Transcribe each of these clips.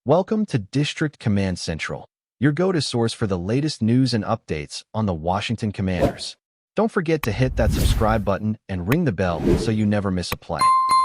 Welcome to District Command Central, your go-to source for the latest news and updates on the Washington Commanders. Don't forget to hit that subscribe button and ring the bell so you never miss a play.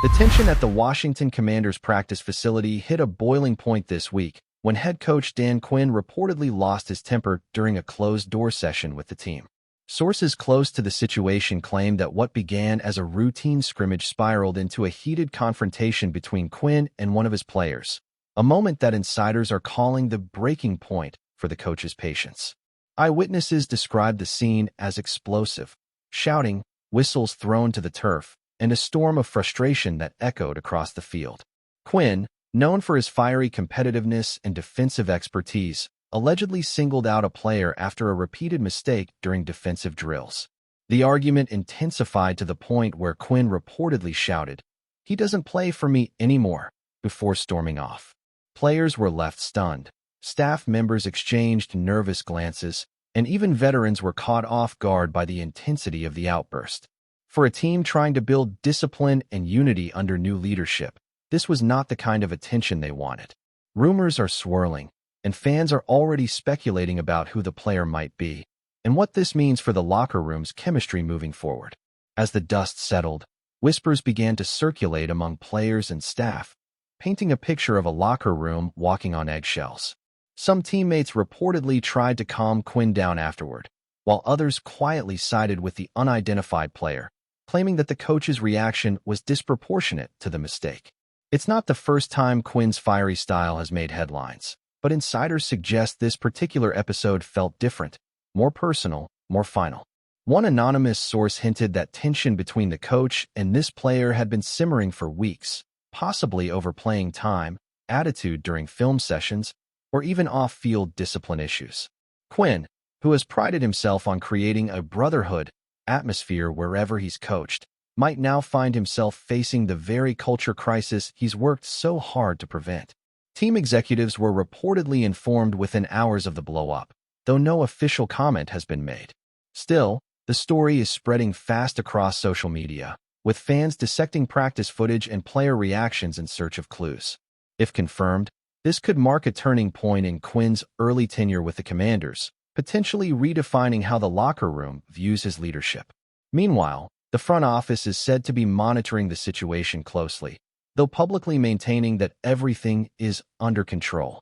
The tension at the Washington Commanders practice facility hit a boiling point this week when head coach Dan Quinn reportedly lost his temper during a closed-door session with the team. Sources close to the situation claimed that what began as a routine scrimmage spiraled into a heated confrontation between Quinn and one of his players, a moment that insiders are calling the breaking point for the coach's patience. Eyewitnesses described the scene as explosive, shouting, whistles thrown to the turf, and a storm of frustration that echoed across the field. Quinn, known for his fiery competitiveness and defensive expertise, allegedly singled out a player after a repeated mistake during defensive drills. The argument intensified to the point where Quinn reportedly shouted, "He doesn't play for me anymore," before storming off. Players were left stunned. Staff members exchanged nervous glances, and even veterans were caught off guard by the intensity of the outburst. For a team trying to build discipline and unity under new leadership, this was not the kind of attention they wanted. Rumors are swirling, and fans are already speculating about who the player might be and what this means for the locker room's chemistry moving forward. As the dust settled, whispers began to circulate among players and staff, painting a picture of a locker room walking on eggshells. Some teammates reportedly tried to calm Quinn down afterward, while others quietly sided with the unidentified player, claiming that the coach's reaction was disproportionate to the mistake. It's not the first time Quinn's fiery style has made headlines, but insiders suggest this particular episode felt different, more personal, more final. One anonymous source hinted that tension between the coach and this player had been simmering for weeks, possibly over playing time, attitude during film sessions, or even off-field discipline issues. Quinn, who has prided himself on creating a brotherhood atmosphere wherever he's coached, might now find himself facing the very culture crisis he's worked so hard to prevent. Team executives were reportedly informed within hours of the blow-up, though no official comment has been made. Still, the story is spreading fast across social media, with fans dissecting practice footage and player reactions in search of clues. If confirmed, this could mark a turning point in Quinn's early tenure with the Commanders, potentially redefining how the locker room views his leadership. Meanwhile, the front office is said to be monitoring the situation closely, though publicly maintaining that everything is under control.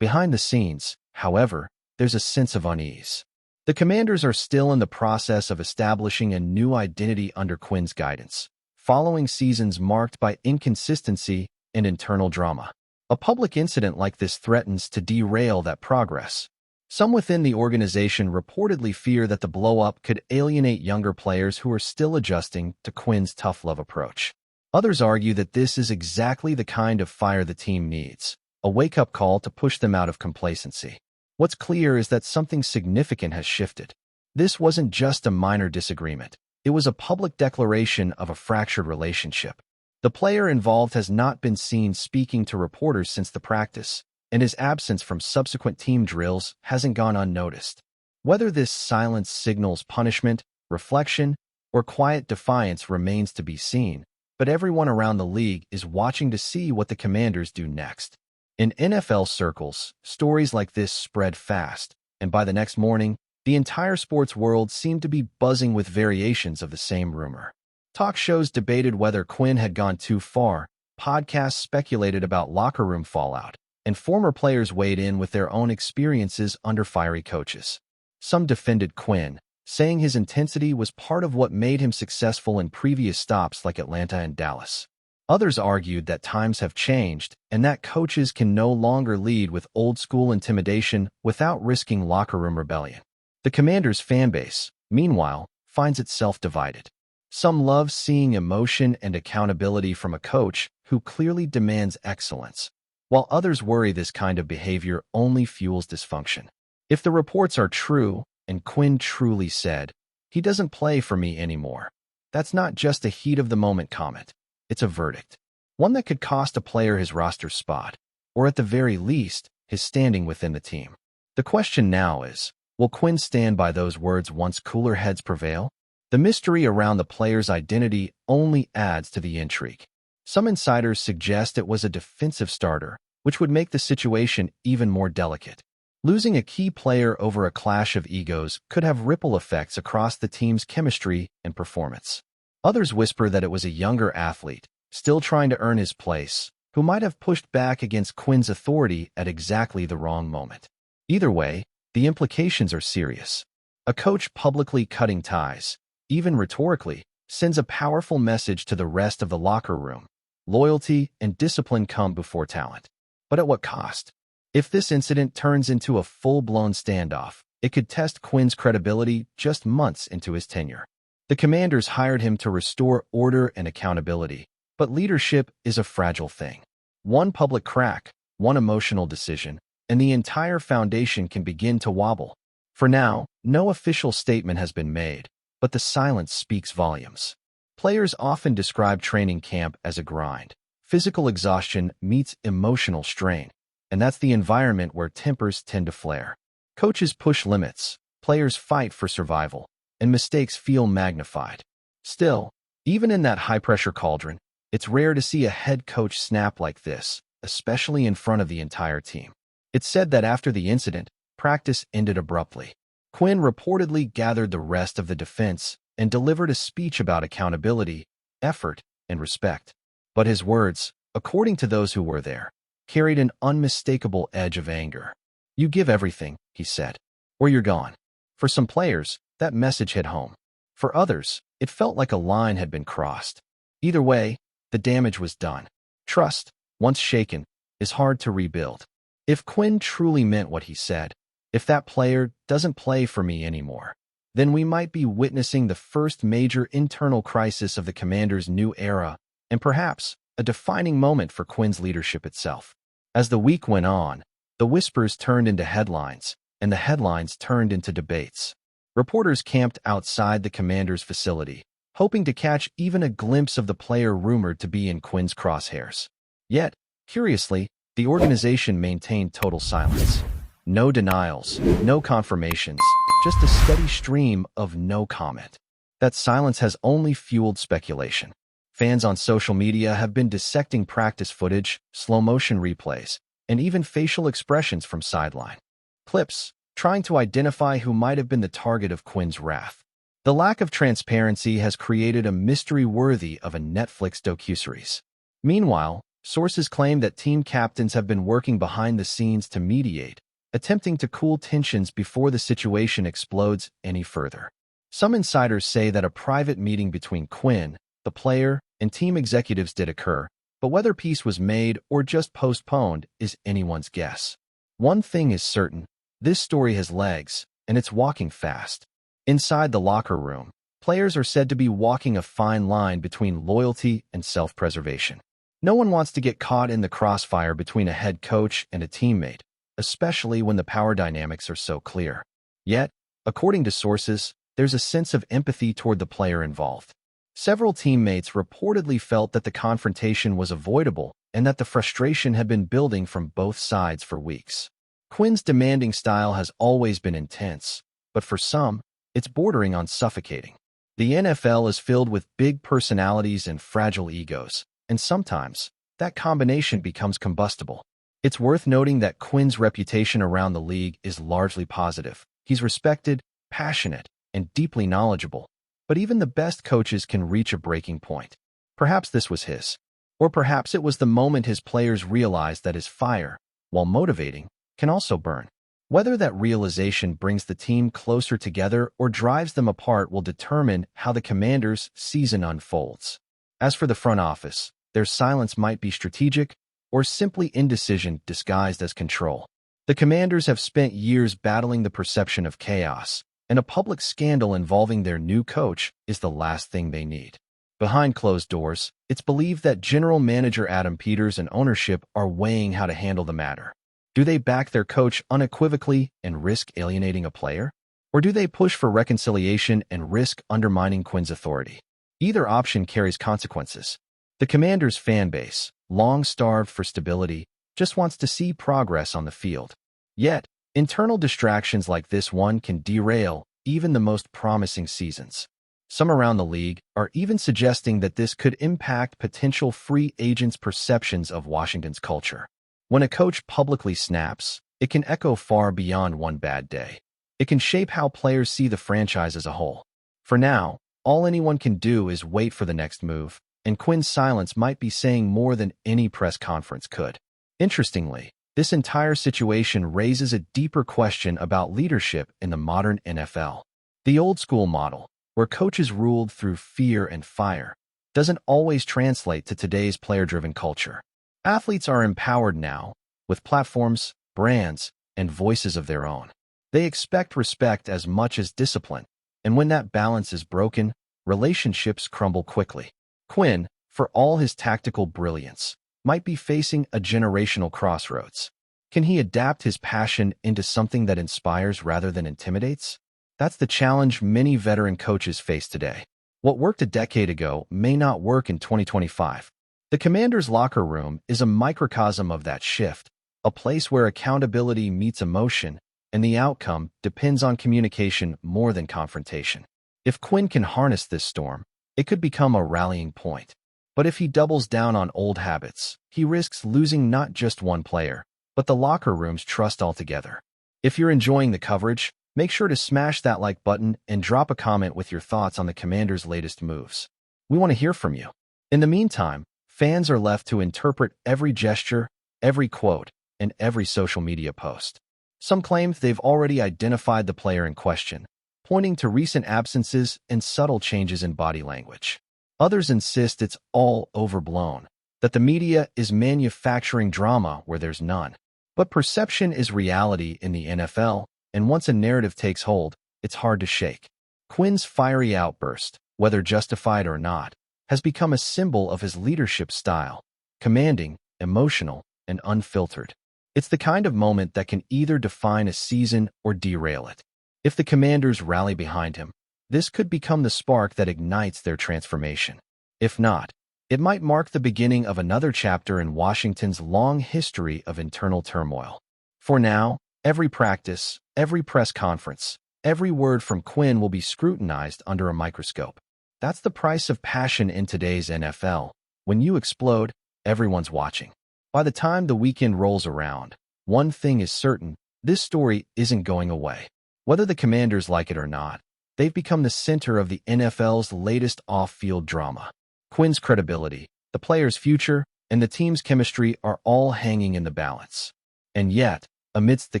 Behind the scenes, however, there's a sense of unease. The Commanders are still in the process of establishing a new identity under Quinn's guidance, following seasons marked by inconsistency and internal drama. A public incident like this threatens to derail that progress. Some within the organization reportedly fear that the blow-up could alienate younger players who are still adjusting to Quinn's tough love approach. Others argue that this is exactly the kind of fire the team needs, a wake-up call to push them out of complacency. What's clear is that something significant has shifted. This wasn't just a minor disagreement. It was a public declaration of a fractured relationship. The player involved has not been seen speaking to reporters since the practice, and his absence from subsequent team drills hasn't gone unnoticed. Whether this silence signals punishment, reflection, or quiet defiance remains to be seen, but everyone around the league is watching to see what the Commanders do next. In NFL circles, stories like this spread fast, and by the next morning, the entire sports world seemed to be buzzing with variations of the same rumor. Talk shows debated whether Quinn had gone too far, podcasts speculated about locker room fallout, and former players weighed in with their own experiences under fiery coaches. Some defended Quinn, saying his intensity was part of what made him successful in previous stops like Atlanta and Dallas. Others argued that times have changed and that coaches can no longer lead with old-school intimidation without risking locker room rebellion. The Commanders' fanbase, meanwhile, finds itself divided. Some love seeing emotion and accountability from a coach who clearly demands excellence, while others worry this kind of behavior only fuels dysfunction. If the reports are true, and Quinn truly said, "He doesn't play for me anymore," that's not just a heat-of-the-moment comment. It's a verdict, one that could cost a player his roster spot, or at the very least, his standing within the team. The question now is, will Quinn stand by those words once cooler heads prevail? The mystery around the player's identity only adds to the intrigue. Some insiders suggest it was a defensive starter, which would make the situation even more delicate. Losing a key player over a clash of egos could have ripple effects across the team's chemistry and performance. Others whisper that it was a younger athlete, still trying to earn his place, who might have pushed back against Quinn's authority at exactly the wrong moment. Either way, the implications are serious. A coach publicly cutting ties, even rhetorically, sends a powerful message to the rest of the locker room. Loyalty and discipline come before talent. But at what cost? If this incident turns into a full-blown standoff, it could test Quinn's credibility just months into his tenure. The Commanders hired him to restore order and accountability, but leadership is a fragile thing. One public crack, one emotional decision, and the entire foundation can begin to wobble. For now, no official statement has been made, but the silence speaks volumes. Players often describe training camp as a grind. Physical exhaustion meets emotional strain, and that's the environment where tempers tend to flare. Coaches push limits, players fight for survival, and mistakes feel magnified. Still, even in that high-pressure cauldron, it's rare to see a head coach snap like this, especially in front of the entire team. It's said that after the incident, practice ended abruptly. Quinn reportedly gathered the rest of the defense and delivered a speech about accountability, effort, and respect. But his words, according to those who were there, carried an unmistakable edge of anger. "You give everything," he said, "or you're gone." For some players, that message hit home. For others, it felt like a line had been crossed. Either way, the damage was done. Trust, once shaken, is hard to rebuild. If Quinn truly meant what he said, if that player doesn't play for me anymore, then we might be witnessing the first major internal crisis of the Commanders' new era, and perhaps a defining moment for Quinn's leadership itself. As the week went on, the whispers turned into headlines, and the headlines turned into debates. Reporters camped outside the Commanders' facility, hoping to catch even a glimpse of the player rumored to be in Quinn's crosshairs. Yet, curiously, the organization maintained total silence. No denials, no confirmations, just a steady stream of no comment. That silence has only fueled speculation. Fans on social media have been dissecting practice footage, slow-motion replays, and even facial expressions from sideline clips, trying to identify who might have been the target of Quinn's wrath. The lack of transparency has created a mystery worthy of a Netflix docuseries. Meanwhile, sources claim that team captains have been working behind the scenes to mediate, attempting to cool tensions before the situation explodes any further. Some insiders say that a private meeting between Quinn, the player, and team executives did occur, but whether peace was made or just postponed is anyone's guess. One thing is certain, this story has legs, and it's walking fast. Inside the locker room, players are said to be walking a fine line between loyalty and self-preservation. No one wants to get caught in the crossfire between a head coach and a teammate, especially when the power dynamics are so clear. Yet, according to sources, there's a sense of empathy toward the player involved. Several teammates reportedly felt that the confrontation was avoidable and that the frustration had been building from both sides for weeks. Quinn's demanding style has always been intense, but for some, it's bordering on suffocating. The NFL is filled with big personalities and fragile egos, and sometimes, that combination becomes combustible. It's worth noting that Quinn's reputation around the league is largely positive. He's respected, passionate, and deeply knowledgeable. But even the best coaches can reach a breaking point. Perhaps this was his. Or perhaps it was the moment his players realized that his fire, while motivating, can also burn. Whether that realization brings the team closer together or drives them apart will determine how the Commanders' season unfolds. As for the front office, their silence might be strategic or simply indecision disguised as control. The Commanders have spent years battling the perception of chaos, and a public scandal involving their new coach is the last thing they need. Behind closed doors, it's believed that General Manager Adam Peters and ownership are weighing how to handle the matter. Do they back their coach unequivocally and risk alienating a player? Or do they push for reconciliation and risk undermining Quinn's authority? Either option carries consequences. The Commanders' fan base, long starved for stability, just wants to see progress on the field. Yet, internal distractions like this one can derail even the most promising seasons. Some around the league are even suggesting that this could impact potential free agents' perceptions of Washington's culture. When a coach publicly snaps, it can echo far beyond one bad day. It can shape how players see the franchise as a whole. For now, all anyone can do is wait for the next move, and Quinn's silence might be saying more than any press conference could. Interestingly, this entire situation raises a deeper question about leadership in the modern NFL. The old-school model, where coaches ruled through fear and fire, doesn't always translate to today's player-driven culture. Athletes are empowered now, with platforms, brands, and voices of their own. They expect respect as much as discipline, and when that balance is broken, relationships crumble quickly. Quinn, for all his tactical brilliance, might be facing a generational crossroads. Can he adapt his passion into something that inspires rather than intimidates? That's the challenge many veteran coaches face today. What worked a decade ago may not work in 2025. The Commanders' locker room is a microcosm of that shift, a place where accountability meets emotion, and the outcome depends on communication more than confrontation. If Quinn can harness this storm, it could become a rallying point. But if he doubles down on old habits, he risks losing not just one player, but the locker room's trust altogether. If you're enjoying the coverage, make sure to smash that like button and drop a comment with your thoughts on the Commanders' latest moves. We want to hear from you. In the meantime, fans are left to interpret every gesture, every quote, and every social media post. Some claim they've already identified the player in question, pointing to recent absences and subtle changes in body language. Others insist it's all overblown, that the media is manufacturing drama where there's none. But perception is reality in the NFL, and once a narrative takes hold, it's hard to shake. Quinn's fiery outburst, whether justified or not, has become a symbol of his leadership style, commanding, emotional, and unfiltered. It's the kind of moment that can either define a season or derail it. If the Commanders rally behind him, this could become the spark that ignites their transformation. If not, it might mark the beginning of another chapter in Washington's long history of internal turmoil. For now, every practice, every press conference, every word from Quinn will be scrutinized under a microscope. That's the price of passion in today's NFL. When you explode, everyone's watching. By the time the weekend rolls around, one thing is certain, this story isn't going away. Whether the Commanders like it or not, they've become the center of the NFL's latest off-field drama. Quinn's credibility, the player's future, and the team's chemistry are all hanging in the balance. And yet, amidst the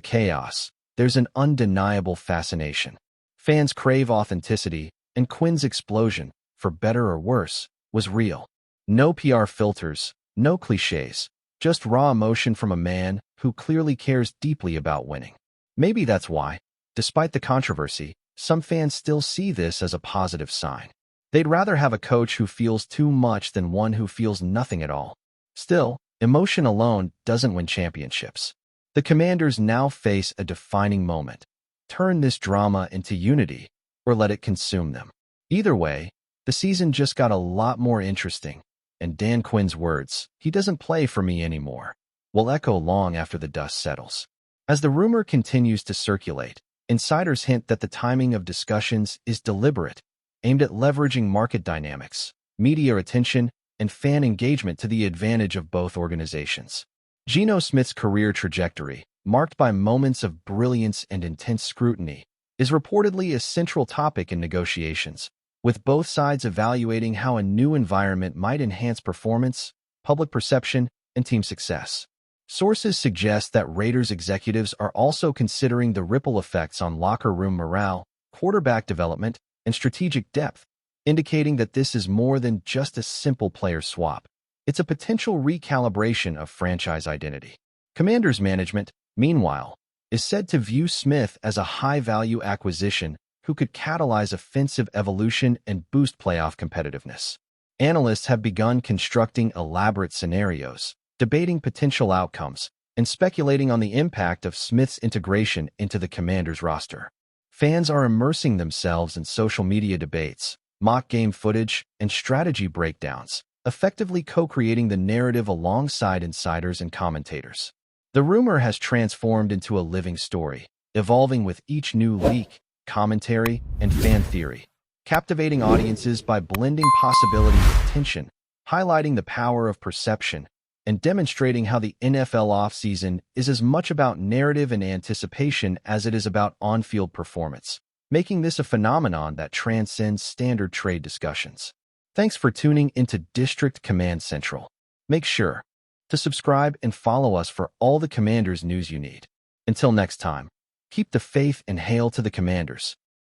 chaos, there's an undeniable fascination. Fans crave authenticity, and Quinn's explosion, for better or worse, was real. No PR filters, no cliches, just raw emotion from a man who clearly cares deeply about winning. Maybe that's why, despite the controversy, some fans still see this as a positive sign. They'd rather have a coach who feels too much than one who feels nothing at all. Still, emotion alone doesn't win championships. The Commanders now face a defining moment. Turn this drama into unity, or let it consume them. Either way, the season just got a lot more interesting, and Dan Quinn's words, "He doesn't play for me anymore," will echo long after the dust settles. As the rumor continues to circulate, insiders hint that the timing of discussions is deliberate, aimed at leveraging market dynamics, media attention, and fan engagement to the advantage of both organizations. Geno Smith's career trajectory, marked by moments of brilliance and intense scrutiny, is reportedly a central topic in negotiations, with both sides evaluating how a new environment might enhance performance, public perception, and team success. Sources suggest that Raiders executives are also considering the ripple effects on locker room morale, quarterback development, and strategic depth, indicating that this is more than just a simple player swap. It's a potential recalibration of franchise identity. Commanders management, meanwhile, is said to view Smith as a high-value acquisition who could catalyze offensive evolution and boost playoff competitiveness. Analysts have begun constructing elaborate scenarios, debating potential outcomes, and speculating on the impact of Smith's integration into the Commanders' roster. Fans are immersing themselves in social media debates, mock game footage, and strategy breakdowns, effectively co-creating the narrative alongside insiders and commentators. The rumor has transformed into a living story, evolving with each new leak, commentary, and fan theory, captivating audiences by blending possibility with tension, highlighting the power of perception and demonstrating how the NFL offseason is as much about narrative and anticipation as it is about on-field performance, making this a phenomenon that transcends standard trade discussions. Thanks for tuning into District Command Central. Make sure to subscribe and follow us for all the Commanders news you need. Until next time, keep the faith and hail to the Commanders.